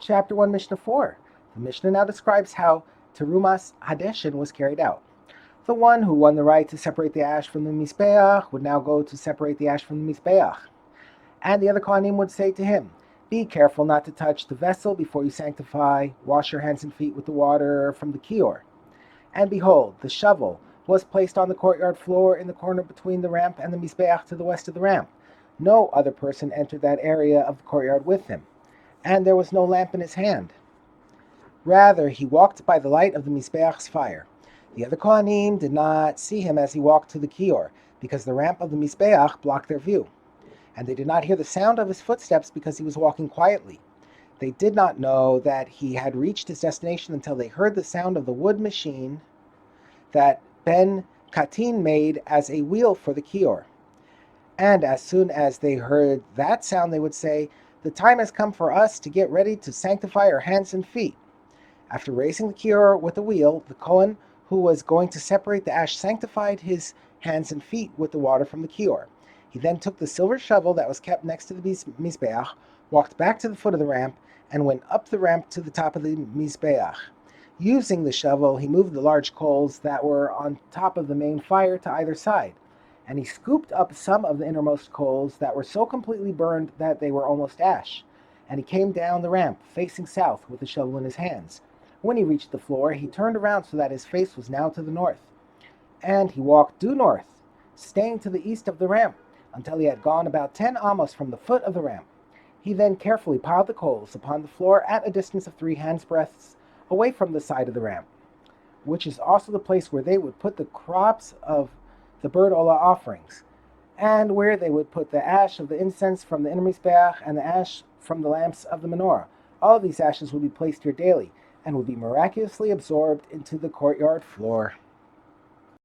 Chapter 1, Mishnah 4. The Mishnah now describes how Terumas Hadeshin was carried out. The one who won the right to separate the ash from the Mizbeach would now go to separate the ash from the Mizbeach. And the other Kohanim would say to him, "Be careful not to touch the vessel before you sanctify. Wash your hands and feet with the water from the kior." And behold, the shovel was placed on the courtyard floor in the corner between the ramp and the Mizbeach to the west of the ramp. No other person entered that area of the courtyard with him, and there was no lamp in his hand. Rather, he walked by the light of the Mizbeach's fire. The other Kohanim did not see him as he walked to the kior, because the ramp of the Mizbeach blocked their view. And they did not hear the sound of his footsteps because he was walking quietly. They did not know that he had reached his destination until they heard the sound of the wood machine that Ben Katin made as a wheel for the kior. And as soon as they heard that sound, they would say, "The time has come for us to get ready to sanctify our hands and feet." After raising the kior with the wheel, the Kohen who was going to separate the ash sanctified his hands and feet with the water from the kior. He then took the silver shovel that was kept next to the Mizbeach, walked back to the foot of the ramp, and went up the ramp to the top of the Mizbeach. Using the shovel, he moved the large coals that were on top of the main fire to either side, and he scooped up some of the innermost coals that were so completely burned that they were almost ash. And he came down the ramp, facing south, with the shovel in his hands. When he reached the floor, he turned around so that his face was now to the north. And he walked due north, staying to the east of the ramp, until he had gone about 10 amos from the foot of the ramp. He then carefully piled the coals upon the floor at a distance of 3 hands' breadths away from the side of the ramp, which is also the place where they would put the crops of the bird olah offerings, and where they would put the ash of the incense from the inner mizbeach and the ash from the lamps of the menorah. All of these ashes would be placed here daily, and would be miraculously absorbed into the courtyard floor.